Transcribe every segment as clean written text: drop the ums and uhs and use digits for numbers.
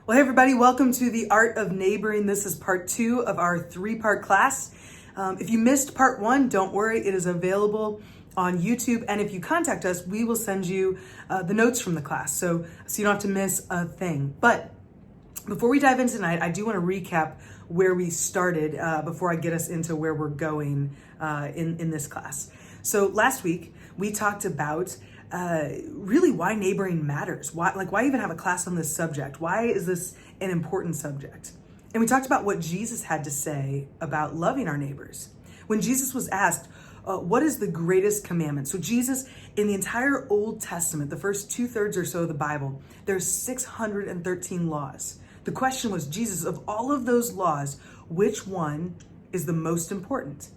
Well, hey everybody, welcome to the Art of Neighboring. This is part 2 of our 3-part class. If you missed part 1, don't worry, it is available on YouTube. And if you contact us, we will send you the notes from the class. So you don't have to miss a thing. But before we dive in tonight, I do want to recap where we started before I get us into where we're going in this class. So last week, we talked about really why neighboring matters. Why even have a class on this subject? Why is this an important subject? And we talked about what Jesus had to say about loving our neighbors. When Jesus was asked, what is the greatest commandment? So Jesus, in the entire Old Testament, the first 2/3 or so of the Bible, there's 613 laws. The question was, Jesus, of all of those laws, which one is the most important?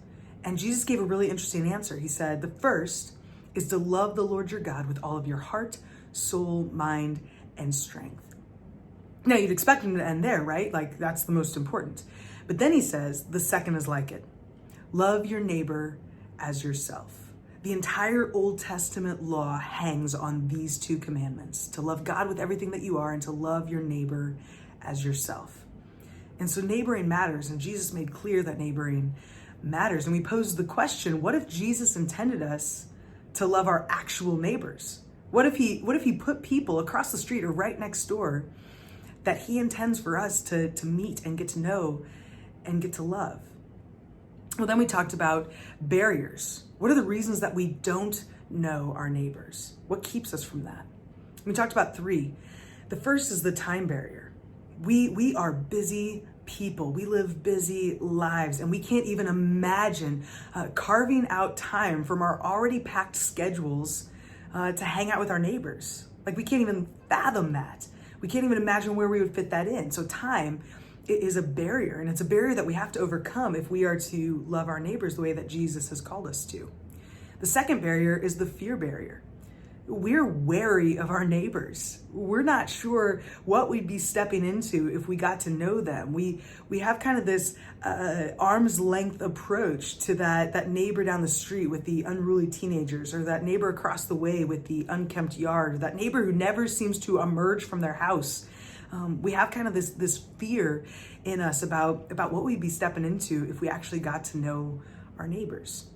And Jesus gave a really interesting answer. He said, the first is to love the Lord your God with all of your heart, soul, mind, and strength. Now, you'd expect him to end there, right? Like, that's the most important. But then he says, the second is like it. Love your neighbor as yourself. The entire Old Testament law hangs on these two commandments, to love God with everything that you are and to love your neighbor as yourself. And so neighboring matters, and Jesus made clear that neighboring matters. And we posed the question, what if Jesus intended us to love our actual neighbors? What if he put people across the street or right next door that he intends for us to meet and get to know and get to love? Well, then we talked about barriers. What are the reasons that we don't know our neighbors? What keeps us from that? We talked about 3. The first is the time barrier. We are busy people. We live busy lives, and we can't even imagine carving out time from our already packed schedules to hang out with our neighbors. Like, we can't even fathom that. We can't even imagine where we would fit that in. So time is a barrier, and it's a barrier that we have to overcome if we are to love our neighbors the way that Jesus has called us to. The second barrier is the fear barrier. We're wary of our neighbors. We're not sure what we'd be stepping into if we got to know them. We have kind of this arm's length approach to that neighbor down the street with the unruly teenagers, or that neighbor across the way with the unkempt yard, or that neighbor who never seems to emerge from their house. We have kind of this fear in us about what we'd be stepping into if we actually got to know our neighbors.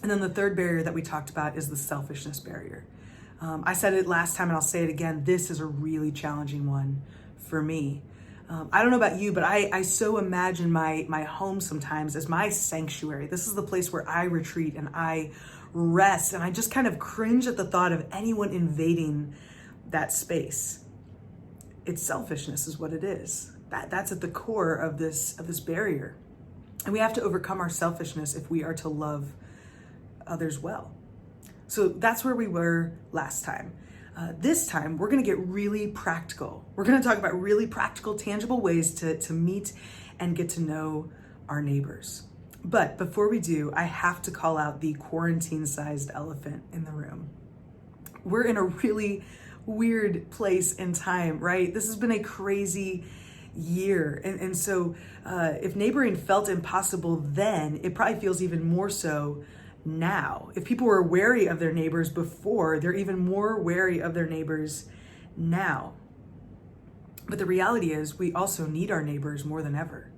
And then the third barrier that we talked about is the selfishness barrier. I said it last time and I'll say it again. This is a really challenging one for me. I don't know about you, but I so imagine my home sometimes as my sanctuary. This is the place where I retreat and I rest, and I just kind of cringe at the thought of anyone invading that space. It's selfishness is what it is. That's at the core of this barrier. And we have to overcome our selfishness if we are to love others well. So that's where we were last time. This time, we're going to get really practical. We're going to talk about really practical, tangible ways to meet and get to know our neighbors. But before we do, I have to call out the quarantine-sized elephant in the room. We're in a really weird place in time, right? This has been a crazy year. And so if neighboring felt impossible then, it probably feels even more so now. If people were wary of their neighbors before, they're even more wary of their neighbors now. But the reality is we also need our neighbors more than ever.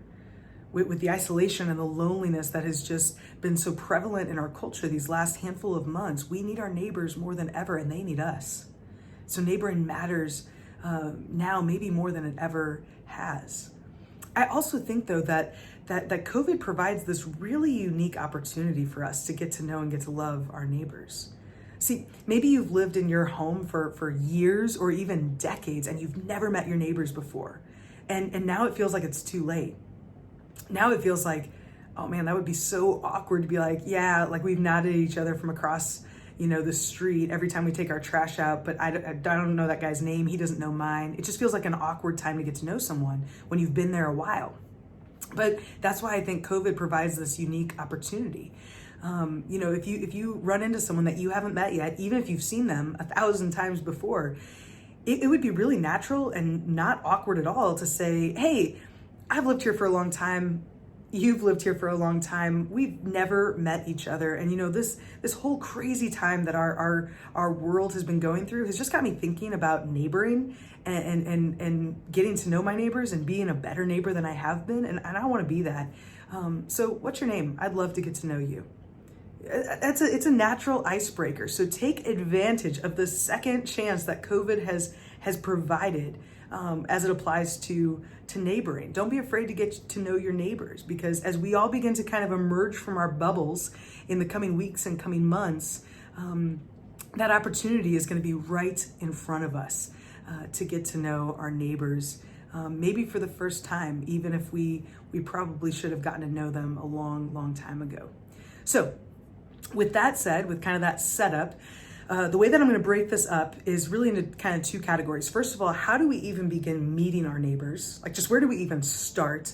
With the isolation and the loneliness that has just been so prevalent in our culture these last handful of months, we need our neighbors more than ever, and they need us. So neighboring matters now maybe more than it ever has. I also think, though, that COVID provides this really unique opportunity for us to get to know and get to love our neighbors. See, maybe you've lived in your home for years or even decades and you've never met your neighbors before. And now it feels like it's too late. Now it feels like, oh man, that would be so awkward to be like, yeah, like we've nodded at each other from across the street every time we take our trash out, but I don't know that guy's name. He doesn't know mine. It just feels like an awkward time to get to know someone when you've been there a while. But that's why I think COVID provides this unique opportunity. If you run into someone that you haven't met yet, even if you've seen them 1,000 times before, it would be really natural and not awkward at all to say, hey, I've lived here for a long time. you've lived here for a long time. We've never met each other. And this whole crazy time that our world has been going through has just got me thinking about neighboring and getting to know my neighbors and being a better neighbor than I have been. And I want to be that. So what's your name? I'd love to get to know you. It's a natural icebreaker. So take advantage of the second chance that COVID has provided as it applies to neighboring. Don't be afraid to get to know your neighbors, because as we all begin to kind of emerge from our bubbles in the coming weeks and coming months, that opportunity is going to be right in front of us to get to know our neighbors, maybe for the first time, even if we probably should have gotten to know them a long time ago. So with that said, with kind of that setup, the way that I'm going to break this up is really into kind of two categories. First of all, how do we even begin meeting our neighbors? Like, just where do we even start?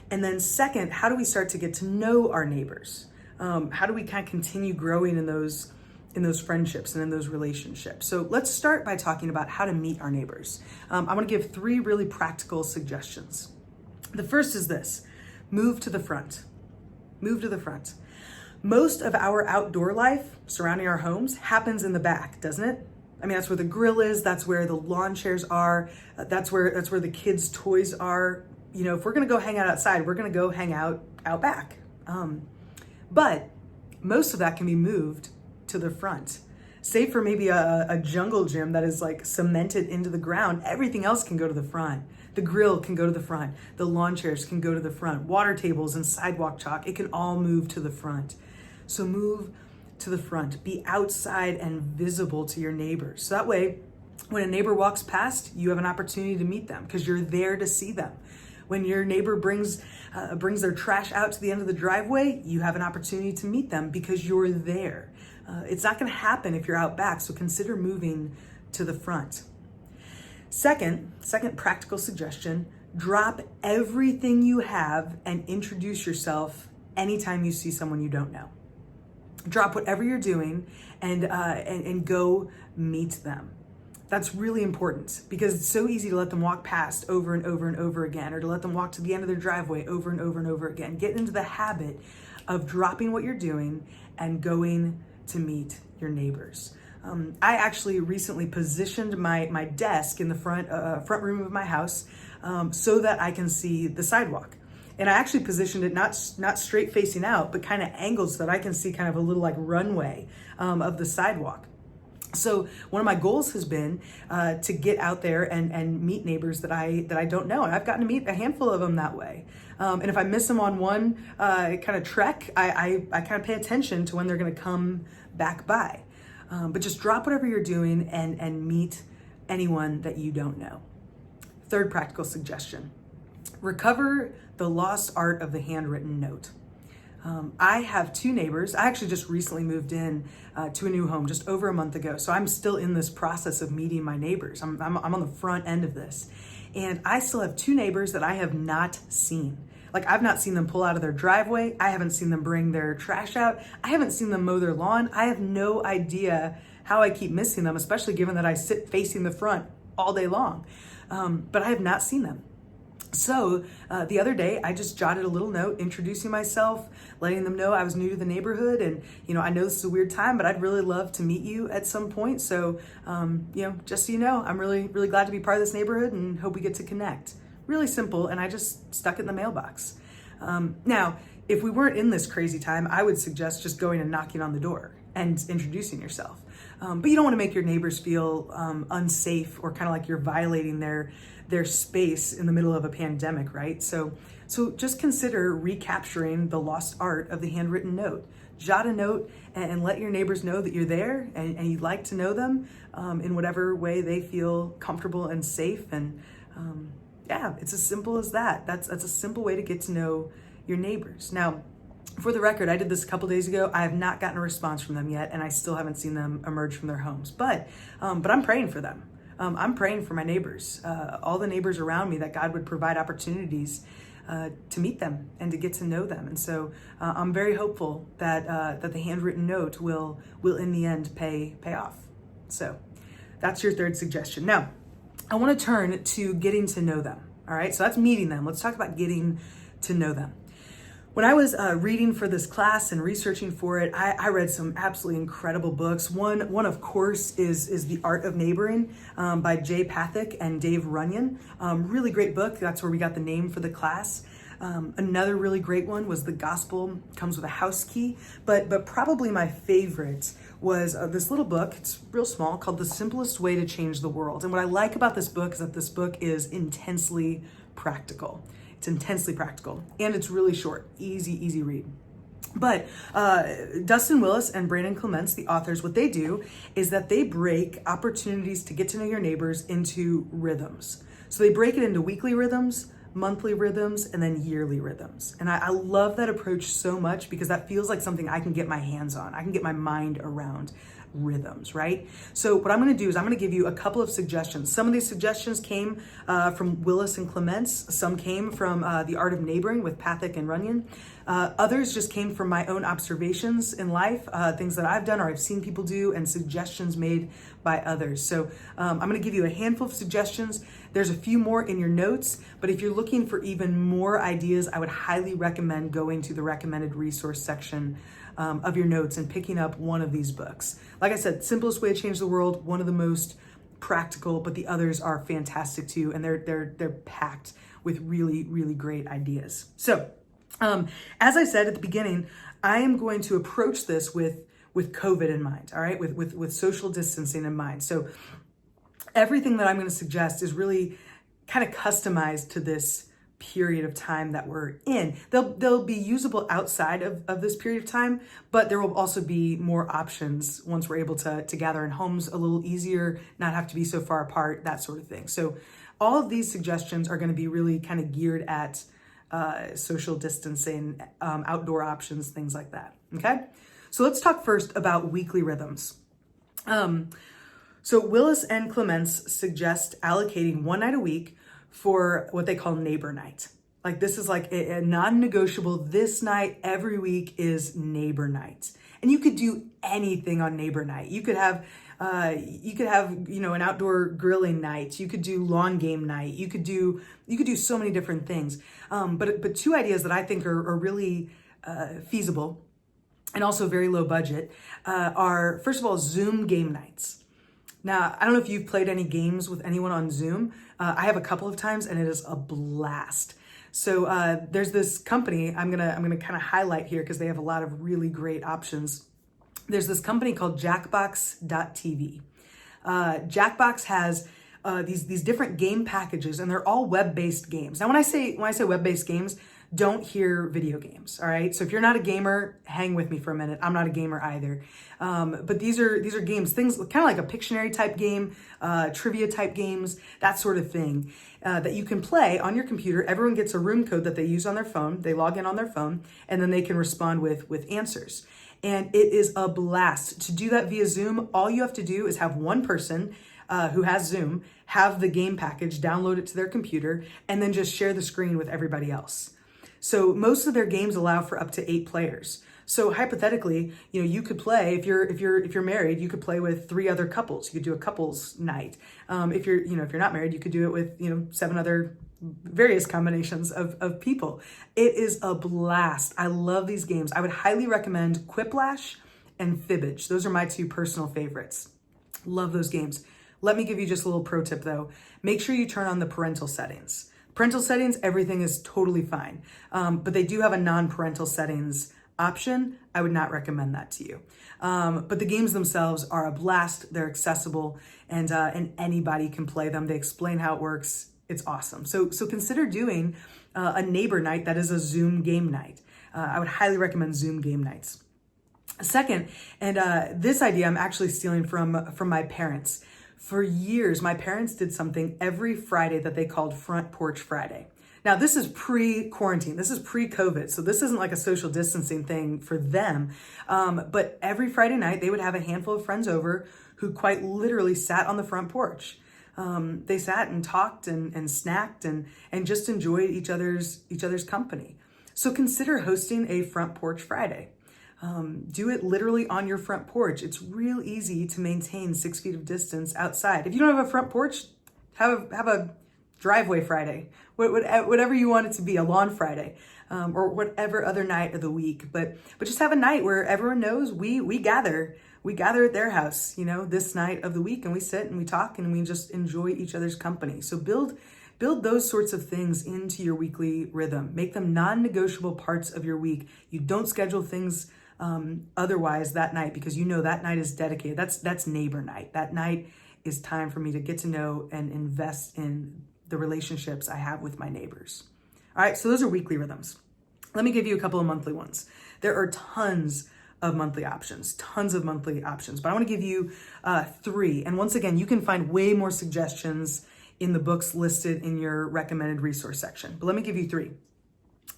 And then second, how do we start to get to know our neighbors? How do we kind of continue growing in those friendships and in those relationships? So let's start by talking about how to meet our neighbors. I'm going to give 3 really practical suggestions. The first is this: move to the front. Move to the front. Most of our outdoor life surrounding our homes happens in the back, doesn't it? I mean, that's where the grill is. That's where the lawn chairs are. That's where the kids' toys are. If we're going to go hang out outside, we're going to go hang out back. But most of that can be moved to the front. Save for maybe a jungle gym that is like cemented into the ground, everything else can go to the front. The grill can go to the front. The lawn chairs can go to the front. Water tables and sidewalk chalk, it can all move to the front. So move to the front. Be outside and visible to your neighbors. So that way, when a neighbor walks past, you have an opportunity to meet them because you're there to see them. When your neighbor brings their trash out to the end of the driveway, you have an opportunity to meet them because you're there. It's not going to happen if you're out back, so consider moving to the front. Second practical suggestion: drop everything you have and introduce yourself anytime you see someone you don't know. Drop whatever you're doing and go meet them. That's really important because it's so easy to let them walk past over and over and over again, or to let them walk to the end of their driveway over and over and over again. Get into the habit of dropping what you're doing and going to meet your neighbors. I actually recently positioned my desk in the front room of my house so that I can see the sidewalk. And I actually positioned it not straight facing out, but kind of angled so that I can see kind of a little like runway of the sidewalk. So one of my goals has been to get out there and meet neighbors that I don't know. And I've gotten to meet a handful of them that way. And if I miss them on one kind of trek, I kind of pay attention to when they're going to come back by. But just drop whatever you're doing and meet anyone that you don't know. Third practical suggestion: recover the lost art of the handwritten note. I have 2 neighbors. I actually just recently moved in to a new home just over a month ago. So I'm still in this process of meeting my neighbors. I'm on the front end of this. And I still have 2 neighbors that I have not seen. Like, I've not seen them pull out of their driveway. I haven't seen them bring their trash out. I haven't seen them mow their lawn. I have no idea how I keep missing them, especially given that I sit facing the front all day long. But I have not seen them. So the other day, I just jotted a little note introducing myself, letting them know I was new to the neighborhood. And, I know this is a weird time, but I'd really love to meet you at some point. So, just so you know, I'm really, really glad to be part of this neighborhood and hope we get to connect. Really simple. And I just stuck it in the mailbox. Now, if we weren't in this crazy time, I would suggest just going and knocking on the door and introducing yourself. But you don't want to make your neighbors feel unsafe or kind of like you're violating their space in the middle of a pandemic, right? So just consider recapturing the lost art of the handwritten note. Jot a note and let your neighbors know that you're there and you'd like to know them in whatever way they feel comfortable and safe. And it's as simple as that. That's a simple way to get to know your neighbors. Now, for the record, I did this a couple days ago. I have not gotten a response from them yet, and I still haven't seen them emerge from their homes. But I'm praying for them. I'm praying for my neighbors, all the neighbors around me, that God would provide opportunities to meet them and to get to know them. And so I'm very hopeful that the handwritten note will in the end pay off. So that's your third suggestion. Now, I want to turn to getting to know them. All right, so that's meeting them. Let's talk about getting to know them. When I was reading for this class and researching for it, I read some absolutely incredible books. One of course, is The Art of Neighboring by Jay Pathak and Dave Runyon. Really great book. That's where we got the name for the class. Another really great one was The Gospel Comes with a House Key. But probably my favorite was this little book. It's real small, called The Simplest Way to Change the World. And what I like about this book is that this book is intensely practical. It's intensely practical, and it's really short, easy read. But Dustin Willis and Brandon Clements, the authors, what they do is that they break opportunities to get to know your neighbors into rhythms. So they break it into weekly rhythms, monthly rhythms, and then yearly rhythms. And I love that approach so much because that feels like something I can get my hands on. I can get my mind around rhythms, right? So what I'm going to do is I'm going to give you a couple of suggestions. Some of these suggestions came from Willis and Clements. Some came from The Art of Neighboring with Pathak and Runyon. Others just came from my own observations in life, things that I've done or I've seen people do, and suggestions made by others. So I'm going to give you a handful of suggestions. There's a few more in your notes, but if you're looking for even more ideas, I would highly recommend going to the recommended resource section of your notes and picking up one of these books. Like I said, Simplest Way to Change the World, one of the most practical, but the others are fantastic too, and they're packed with really great ideas. So, as I said at the beginning, I am going to approach this with COVID in mind, all right, with social distancing in mind. So everything that I'm going to suggest is really kind of customized to this period of time that we're in. They'll be usable outside of this period of time, but there will also be more options once we're able to gather in homes a little easier, not have to be so far apart, that sort of thing. So all of these suggestions are going to be really kind of geared at social distancing, outdoor options, things like that. Okay, so let's talk first about weekly rhythms. So Willis and Clements suggest allocating one night a week for what they call neighbor night. Like this is like a non-negotiable, this night every week is neighbor night. And you could do anything on neighbor night. You could have an outdoor grilling night. You could do lawn game night. You could do so many different things. But two ideas that I think are really feasible and also very low budget are, first of all, Zoom game nights. Now, I don't know if you've played any games with anyone on Zoom. I have a couple of times, and it is a blast. So there's this company I'm gonna kind of highlight here because they have a lot of really great options. There's this company called Jackbox.tv. Jackbox has these different game packages, and they're all web-based games. Now, when I say web-based games, don't hear video games, all right? So if you're not a gamer, hang with me for a minute. I'm not a gamer either. But these are games, things kind of like a Pictionary type game, trivia type games, that sort of thing, that you can play on your computer. Everyone gets a room code that they use on their phone. They log in on their phone, and then they can respond with answers. And it is a blast. To do that via Zoom, all you have to do is have one person who has Zoom have the game package, download it to their computer, and then just share the screen with everybody else. So most of their games allow for up to 8 players. So hypothetically, you could play, if you're married, you could play with 3 other couples. You could do a couples night. If you're not married, you could do it with 7 other various combinations of people. It is a blast. I love these games. I would highly recommend Quiplash and Fibbage. Those are my 2 personal favorites. Love those games. Let me give you just a little pro tip though. Make sure you turn on the parental settings. Parental settings, everything is totally fine. But they do have a non-parental settings option. I would not recommend that to you. But the games themselves are a blast. They're accessible, and anybody can play them. They explain how it works. It's awesome. So consider doing a neighbor night that is a Zoom game night. I would highly recommend Zoom game nights. Second, and this idea I'm actually stealing from my parents. For years, my parents did something every Friday that they called Front Porch Friday. Now, this is pre-quarantine. This is pre-COVID. So this isn't like a social distancing thing for them. But every Friday night, they would have a handful of friends over who quite literally sat on the front porch. They sat and talked and snacked and just enjoyed each other's company. So consider hosting a Front Porch Friday. Do it literally on your front porch. It's real easy to maintain 6 feet of distance outside. If you don't have a front porch, have a driveway Friday, whatever you want it to be, a lawn Friday, or whatever other night of the week. But just have a night where everyone knows we gather at their house, this night of the week, and we sit and we talk and we just enjoy each other's company. So build those sorts of things into your weekly rhythm. Make them non-negotiable parts of your week. You don't schedule things otherwise that night, because that night is dedicated. That's neighbor night. That night is time for me to get to know and invest in the relationships I have with my neighbors. All right, so those are weekly rhythms. Let me give you a couple of monthly ones. There are tons of monthly options, but I want to give you 3. And once again, you can find way more suggestions in the books listed in your recommended resource section. But let me give you 3.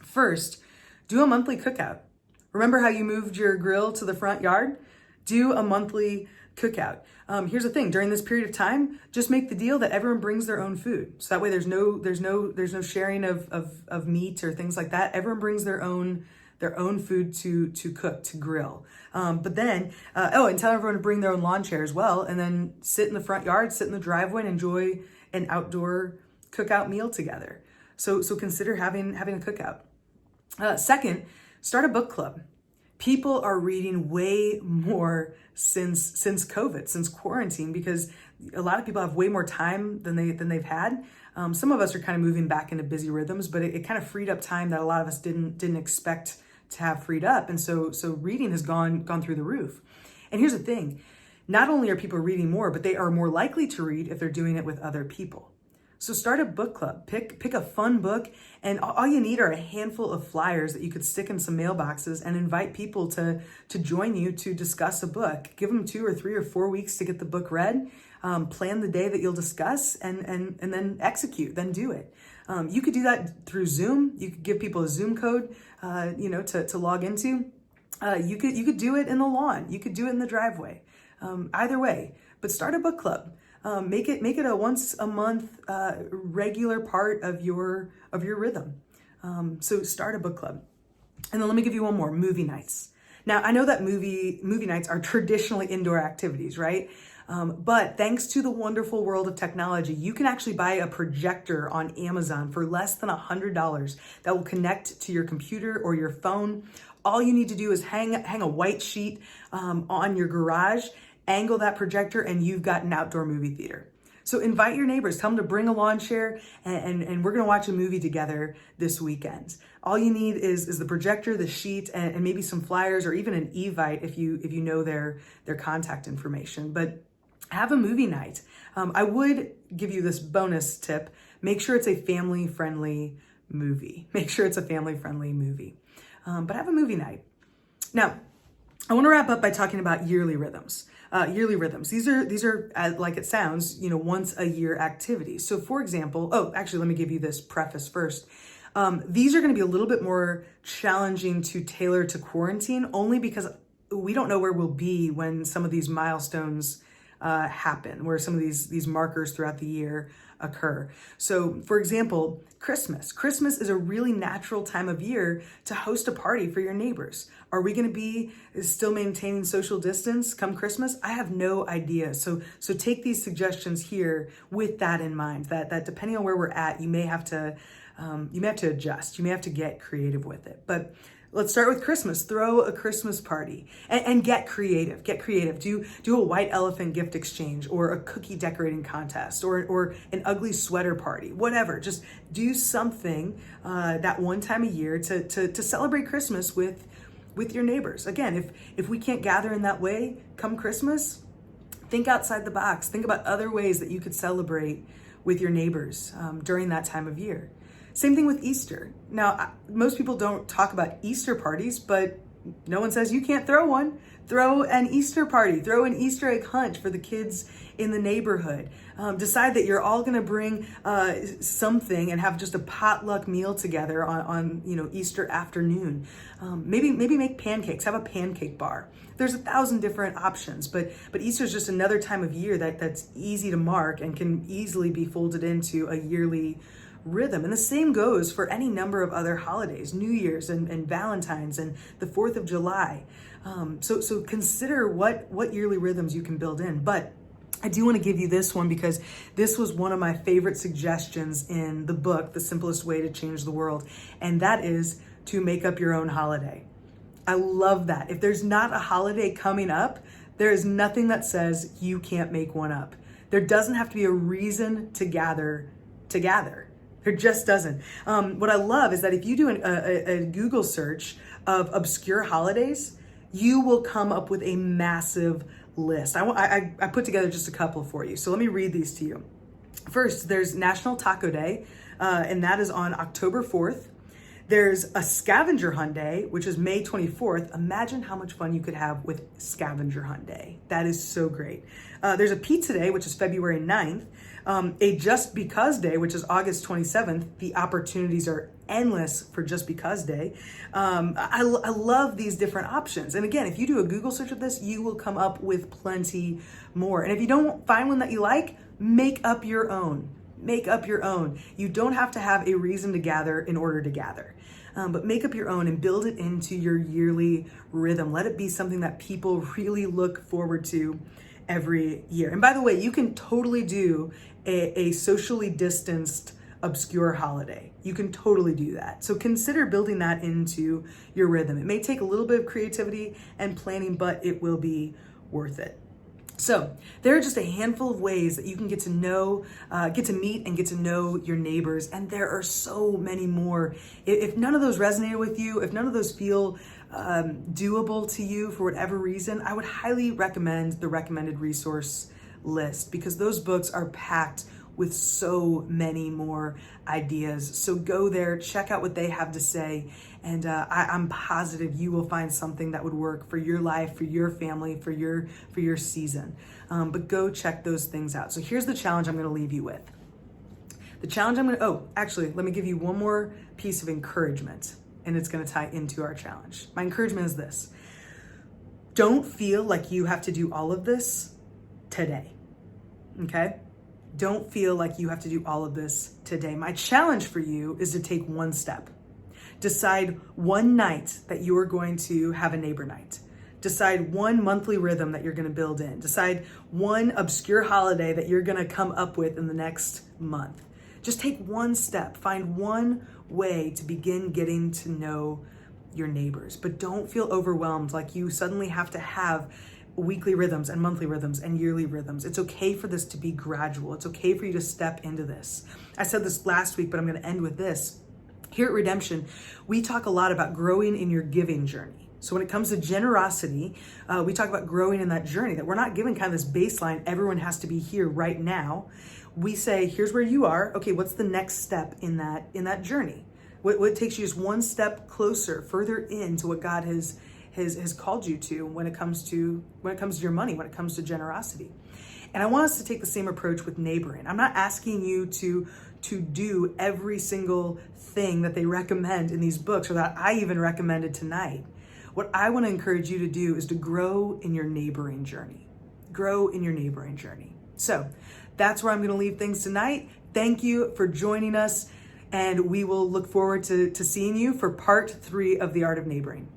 First, do a monthly cookout. Remember how you moved your grill to the front yard? Do a monthly cookout. Here's the thing: during this period of time, just make the deal that everyone brings their own food. So that way, there's no sharing of meat or things like that. Everyone brings their own food to cook, to grill. But then, and tell everyone to bring their own lawn chair as well, and then sit in the front yard, sit in the driveway, and enjoy an outdoor cookout meal together. So consider having a cookout. Second, start a book club. People are reading way more since COVID, since quarantine, because a lot of people have way more time than they've had. Some of us are kind of moving back into busy rhythms, but it kind of freed up time that a lot of us didn't expect to have freed up. And so reading has gone through the roof. And here's the thing: not only are people reading more, but they are more likely to read if they're doing it with other people. So start a book club, pick a fun book, and all you need are a handful of flyers that you could stick in some mailboxes and invite people to join you to discuss a book. Give them 2 or 3 or 4 weeks to get the book read. Plan the day that you'll discuss, and then execute, then do it. You could do that through Zoom. You could give people a Zoom code, to log into. You could do it in the lawn. You could do it in the driveway. Either way, but start a book club. Make it a once a month regular part of your rhythm. So start a book club. And then let me give you one more: movie nights. Now, I know that movie nights are traditionally indoor activities, right? But thanks to the wonderful world of technology, you can actually buy a projector on Amazon for less than $100 that will connect to your computer or your phone. All you need to do is hang a white sheet on your garage, angle that projector, and you've got an outdoor movie theater. So invite your neighbors, tell them to bring a lawn chair, and we're gonna watch a movie together this weekend. All you need is the projector, the sheet, and maybe some flyers, or even an Evite if you know their contact information. But have a movie night. I would give you this bonus tip: make sure it's a family-friendly movie. But have a movie night. Now, I want to wrap up by talking about yearly rhythms. These are like it sounds, once a year activities. So for example, let me give you this preface first. These are going to be a little bit more challenging to tailor to quarantine, only because we don't know where we'll be when some of these milestones happen, where some of these markers throughout the year occur. So for example, Christmas is a really natural time of year to host a party for your neighbors. Are we going to be still maintaining social distance come Christmas? I have no idea. So take these suggestions here with that in mind, that depending on where we're at, you may have to adjust. You may have to get creative with it. But let's start with Christmas. Throw a Christmas party and get creative. Do a white elephant gift exchange, or a cookie decorating contest, or an ugly sweater party, whatever. Just do something that one time a year to celebrate Christmas with your neighbors. Again, if we can't gather in that way come Christmas, think outside the box. Think about other ways that you could celebrate with your neighbors during that time of year. Same thing with Easter. Now, most people don't talk about Easter parties, but no one says you can't throw one. Throw an Easter party. Throw an Easter egg hunt for the kids in the neighborhood. Decide that you're all going to bring something and have just a potluck meal together on Easter afternoon. Maybe make pancakes. Have a pancake bar. There's 1,000 different options, but Easter is just another time of year that's easy to mark and can easily be folded into a yearly rhythm. And the same goes for any number of other holidays: New Year's and Valentine's and the 4th of July. So consider what yearly rhythms you can build in. But I do want to give you this one because this was one of my favorite suggestions in the book, The Simplest Way to Change the World, and that is to make up your own holiday. I love that. If there's not a holiday coming up, there is nothing that says you can't make one up. There doesn't have to be a reason to gather. There just doesn't. What I love is that if you do a Google search of obscure holidays, you will come up with a massive list. I put together just a couple for you. So let me read these to you. First, there's National Taco Day, and that is on October 4th. There's a Scavenger Hunt Day, which is May 24th. Imagine how much fun you could have with Scavenger Hunt Day. That is so great. There's a Pizza Day, which is February 9th. A Just Because Day, which is August 27th. The opportunities are endless for Just Because Day. I love these different options. And again, if you do a Google search of this, you will come up with plenty more. And if you don't find one that you like, make up your own. Make up your own. You don't have to have a reason to gather in order to gather. But make up your own and build it into your yearly rhythm. Let it be something that people really look forward to every year. And by the way, you can totally do a socially distanced obscure holiday. You can totally do that. So consider building that into your rhythm. It may take a little bit of creativity and planning, but it will be worth it. So there are just a handful of ways that you can get to know, get to meet and get to know your neighbors. And there are so many more. If none of those resonate with you, if none of those feel doable to you for whatever reason, I would highly recommend the recommended resource list because those books are packed with so many more ideas. So go there, check out what they have to say, and I'm positive you will find something that would work for your life, for your family, for your season. But go check those things out. So here's the challenge I'm going to leave you with. The challenge let me give you one more piece of encouragement, and it's going to tie into our challenge. My encouragement is this. Don't feel like you have to do all of this today, okay? Don't feel like you have to do all of this today. My challenge for you is to take one step. Decide one night that you are going to have a neighbor night. Decide one monthly rhythm that you're going to build in. Decide one obscure holiday that you're going to come up with in the next month. Just take one step. Find one way to begin getting to know your neighbors. But don't feel overwhelmed like you suddenly have to have weekly rhythms and monthly rhythms and yearly rhythms. It's okay for this to be gradual. It's okay for you to step into this. I said this last week, but I'm going to end with this. Here at Redemption, we talk a lot about growing in your giving journey. So when it comes to generosity, we talk about growing in that journey, that we're not given kind of this baseline, everyone has to be here right now. We say, here's where you are. Okay, what's the next step in that journey? What takes you just one step closer, further into what God has called you to when it comes to your money, when it comes to generosity. And I want us to take the same approach with neighboring. I'm not asking you to do every single thing that they recommend in these books or that I even recommended tonight. What I want to encourage you to do is to grow in your neighboring journey. Grow in your neighboring journey. So that's where I'm going to leave things tonight. Thank you for joining us, and we will look forward to seeing you for part 3 of The Art of Neighboring.